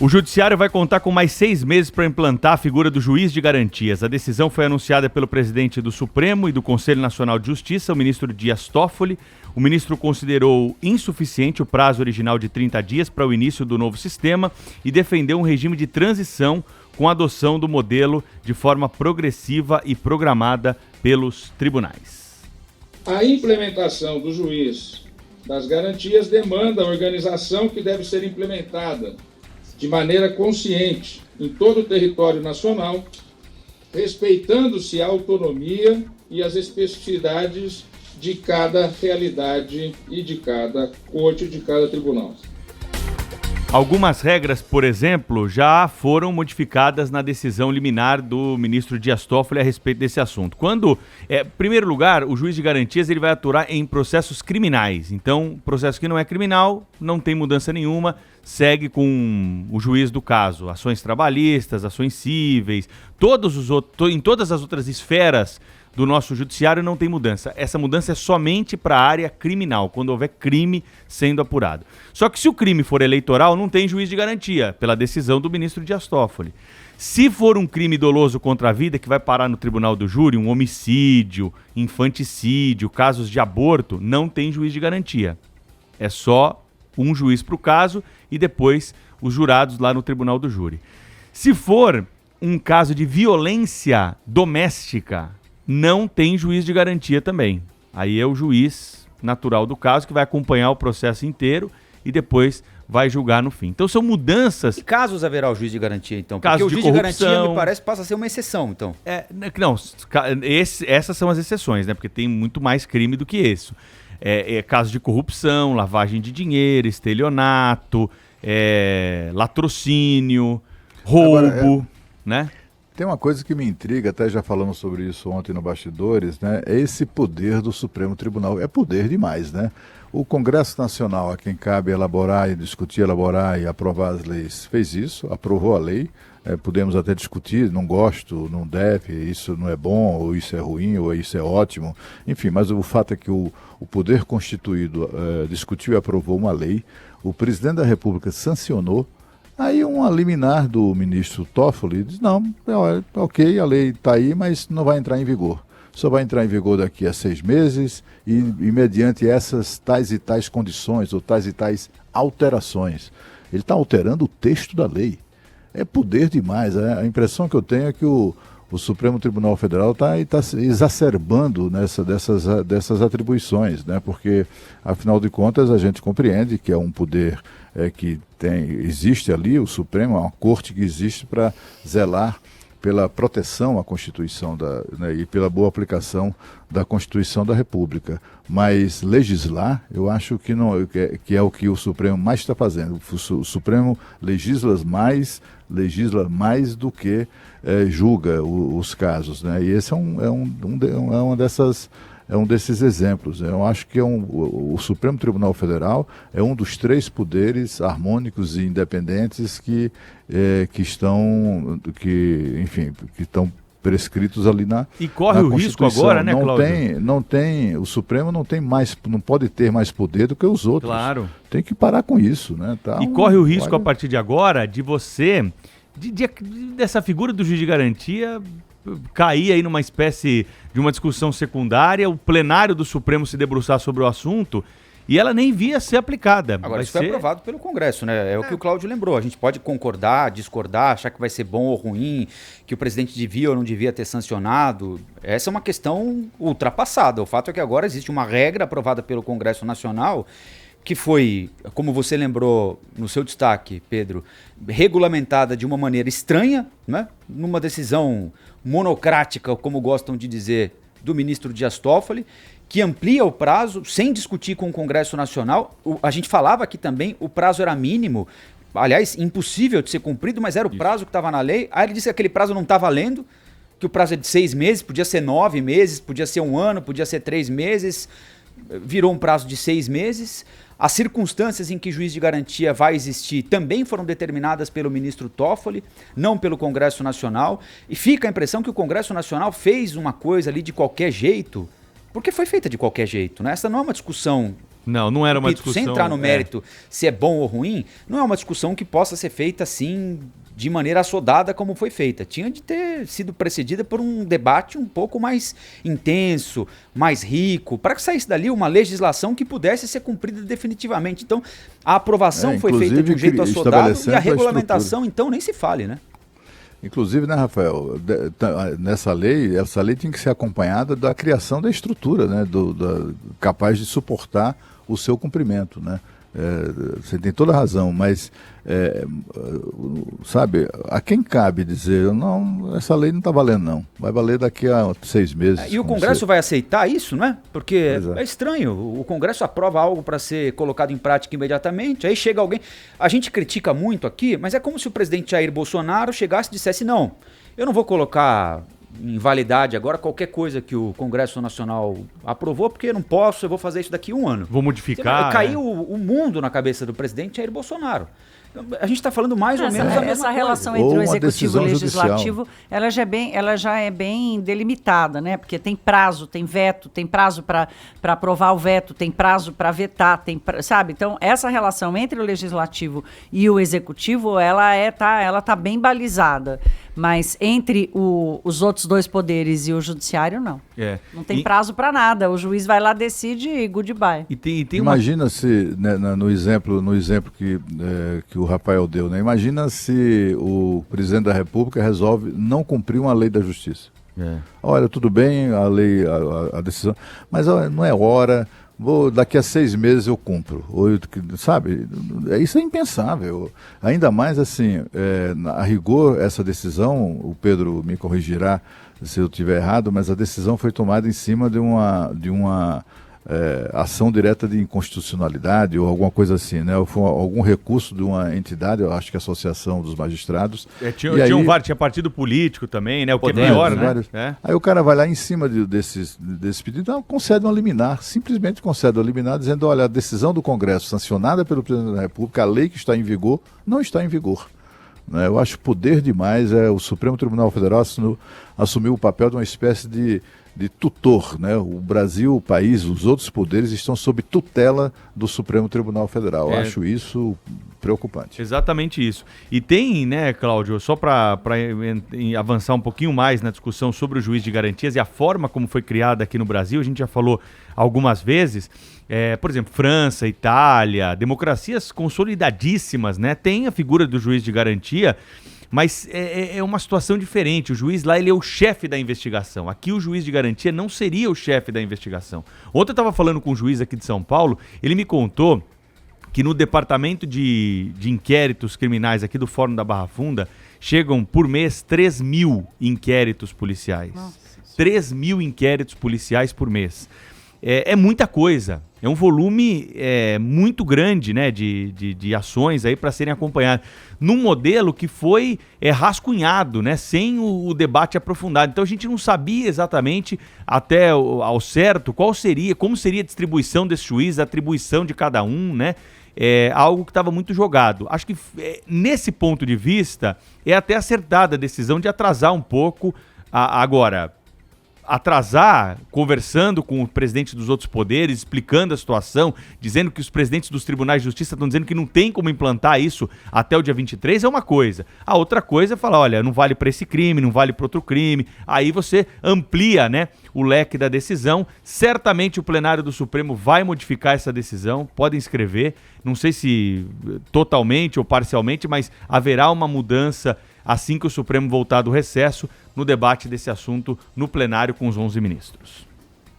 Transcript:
O Judiciário vai contar com mais 6 meses para implantar a figura do juiz de garantias. A decisão foi anunciada pelo presidente do Supremo e do Conselho Nacional de Justiça, o ministro Dias Toffoli. O ministro considerou insuficiente o prazo original de 30 dias para o início do novo sistema e defendeu um regime de transição com a adoção do modelo de forma progressiva e programada pelos tribunais. A implementação do juiz das garantias demanda a organização que deve ser implementada de maneira consciente em todo o território nacional, respeitando-se a autonomia e as especificidades de cada realidade e de cada corte, de cada tribunal. Algumas regras, por exemplo, já foram modificadas na decisão liminar do ministro Dias Toffoli a respeito desse assunto. Quando, em primeiro lugar, o juiz de garantias ele vai atuar em processos criminais. Então, processo que não é criminal, não tem mudança nenhuma, segue com o juiz do caso. Ações trabalhistas, ações cíveis, em todas as outras esferas do nosso judiciário não tem mudança. Essa mudança é somente para a área criminal, quando houver crime sendo apurado. Só que se o crime for eleitoral, não tem juiz de garantia, pela decisão do ministro Dias Toffoli. Se for um crime doloso contra a vida, que vai parar no tribunal do júri, um homicídio, infanticídio, casos de aborto, não tem juiz de garantia. É só um juiz para o caso e depois os jurados lá no tribunal do júri. Se for um caso de violência doméstica, não tem juiz de garantia também. Aí é o juiz natural do caso que vai acompanhar o processo inteiro e depois vai julgar no fim. Então são mudanças... Que casos haverá o juiz de garantia, então? Porque Casos o juiz de de garantia, corrupção, me parece, passa a ser uma exceção, então. Essas são as exceções, né? Porque tem muito mais crime do que isso. Casos de corrupção, lavagem de dinheiro, estelionato, latrocínio, roubo, né? Tem uma coisa que me intriga, até já falamos sobre isso ontem no Bastidores, né? É esse poder do Supremo Tribunal. É poder demais, né? O Congresso Nacional, a quem cabe elaborar e discutir, elaborar e aprovar as leis, fez isso, aprovou a lei. Podemos até discutir, não gosto, não deve, isso não é bom, ou isso é ruim, ou isso é ótimo. Enfim, mas o fato é que o poder constituído discutiu e aprovou uma lei, o presidente da República sancionou. Aí uma liminar do ministro Toffoli diz, não, ok, a lei está aí, mas não vai entrar em vigor. Só vai entrar em vigor daqui a 6 meses e mediante essas tais e tais condições ou tais e tais alterações. Ele está alterando o texto da lei. É poder demais. A impressão que eu tenho é que o Supremo Tribunal Federal está exacerbando dessas atribuições, né? Porque, afinal de contas, a gente compreende que é um poder que existe ali, o Supremo, é uma corte que existe para zelar pela proteção à Constituição e pela boa aplicação da Constituição da República. Mas legislar, eu acho que, não, que é o que o Supremo mais está fazendo. O Supremo legisla mais do que julga os casos, né? E esse é um desses exemplos. Eu acho que o Supremo Tribunal Federal é um dos 3 poderes harmônicos e independentes que estão prescritos ali na E corre o risco agora, né, Cláudio? O Supremo não pode ter mais poder do que os outros. Claro. Tem que parar com isso, né? Corre o risco a partir de agora de você, dessa figura do juiz de garantia, cair aí numa espécie de uma discussão secundária, o plenário do Supremo se debruçar sobre o assunto e ela nem via ser aplicada. Agora, isso foi aprovado pelo Congresso, né? É o que o Cláudio lembrou. A gente pode concordar, discordar, achar que vai ser bom ou ruim, que o presidente devia ou não devia ter sancionado. Essa é uma questão ultrapassada. O fato é que agora existe uma regra aprovada pelo Congresso Nacional que foi, como você lembrou no seu destaque, Pedro, regulamentada de uma maneira estranha, né? Numa decisão monocrática, como gostam de dizer, do ministro Dias Toffoli, que amplia o prazo sem discutir com o Congresso Nacional. A gente falava aqui também, o prazo era mínimo, aliás, impossível de ser cumprido, mas era o prazo que estava na lei. Aí ele disse que aquele prazo não está valendo, que o prazo é de 6 meses, podia ser 9 meses, podia ser 1 ano, podia ser 3 meses, virou um prazo de 6 meses. As circunstâncias em que juiz de garantia vai existir também foram determinadas pelo ministro Toffoli, não pelo Congresso Nacional. E fica a impressão que o Congresso Nacional fez uma coisa ali de qualquer jeito, porque foi feita de qualquer jeito, né? Essa não é uma discussão Não era uma Repito, discussão... sem entrar no mérito se é bom ou ruim, não é uma discussão que possa ser feita assim, de maneira assodada como foi feita. Tinha de ter sido precedida por um debate um pouco mais intenso, mais rico, para que saísse dali uma legislação que pudesse ser cumprida definitivamente. Então, a aprovação foi feita de um jeito assodado e a regulamentação, então, nem se fale, né? Inclusive, né, Rafael, essa lei tinha que ser acompanhada da criação da estrutura, né, capaz de suportar o seu cumprimento, né? Você tem toda a razão, mas, sabe, a quem cabe dizer, não, essa lei não está valendo não, vai valer daqui a 6 meses. E o Congresso vai aceitar isso, né? Porque é estranho, o Congresso aprova algo para ser colocado em prática imediatamente, aí chega alguém, a gente critica muito aqui, mas é como se o presidente Jair Bolsonaro chegasse e dissesse, não, eu não vou colocar em validade agora qualquer coisa que o Congresso Nacional aprovou, porque eu não posso, eu vou fazer isso daqui a 1 ano. Vou modificar. Caiu o mundo na cabeça do presidente Jair Bolsonaro. A gente está falando mais ou menos a mesma essa relação coisa. entre o executivo e o legislativo, ela já é bem delimitada, né? Porque tem prazo, tem veto, tem prazo para aprovar o veto, tem prazo para vetar, sabe? Então, essa relação entre o legislativo e o executivo, ela tá bem balizada. Mas entre os outros 2 poderes e o judiciário, não. Não tem prazo para nada. O juiz vai lá, decide e goodbye. Imagina se, né, no exemplo que o Rafael deu, né? Imagina se o presidente da República resolve não cumprir uma lei da justiça. Olha, tudo bem, a lei, a decisão, mas não é hora... daqui a 6 meses eu cumpro, sabe? Isso é impensável. Ainda mais assim, a rigor, essa decisão, o Pedro me corrigirá se eu estiver errado, mas a decisão foi tomada em cima de uma ação direta de inconstitucionalidade ou alguma coisa assim, né? Ou foi algum recurso de uma entidade, eu acho que a Associação dos Magistrados. Tinha partido político também, né? O que é pior, né? Aí o cara vai lá em cima desse pedido, não, concede uma liminar, simplesmente concede uma liminar, dizendo, olha, a decisão do Congresso sancionada pelo Presidente da República, a lei que está em vigor, não está em vigor. Né? Eu acho poder demais, o Supremo Tribunal Federal assumiu o papel de uma espécie de tutor, né? O Brasil, o país, os outros poderes estão sob tutela do Supremo Tribunal Federal. Eu acho isso preocupante. Exatamente isso. E tem, né, Cláudio, só para avançar um pouquinho mais na discussão sobre o juiz de garantias e a forma como foi criada aqui no Brasil, a gente já falou algumas vezes, por exemplo, França, Itália, democracias consolidadíssimas, né? Tem a figura do juiz de garantia, mas é uma situação diferente. O juiz lá, ele é o chefe da investigação. Aqui o juiz de garantia não seria o chefe da investigação. Ontem eu estava falando com um juiz aqui de São Paulo, ele me contou que no departamento de inquéritos criminais aqui do Fórum da Barra Funda, chegam por mês 3.000 inquéritos policiais. Nossa. 3.000 inquéritos policiais por mês. É muita coisa. É um volume muito grande, né, de ações aí para serem acompanhadas. Num modelo que foi rascunhado, né, sem o debate aprofundado. Então a gente não sabia exatamente até ao certo como seria a distribuição desse juiz, a atribuição de cada um, né? Algo que estava muito jogado. Acho que nesse ponto de vista é até acertada a decisão de atrasar um pouco agora. Atrasar, conversando com o presidente dos outros poderes, explicando a situação, dizendo que os presidentes dos tribunais de justiça estão dizendo que não tem como implantar isso até o dia 23, é uma coisa. A outra coisa é falar, olha, não vale para esse crime, não vale para outro crime. Aí você amplia, né, o leque da decisão. Certamente o plenário do Supremo vai modificar essa decisão, podem escrever, não sei se totalmente ou parcialmente, mas haverá uma mudança assim que o Supremo voltar do recesso no debate desse assunto no plenário com os 11 ministros.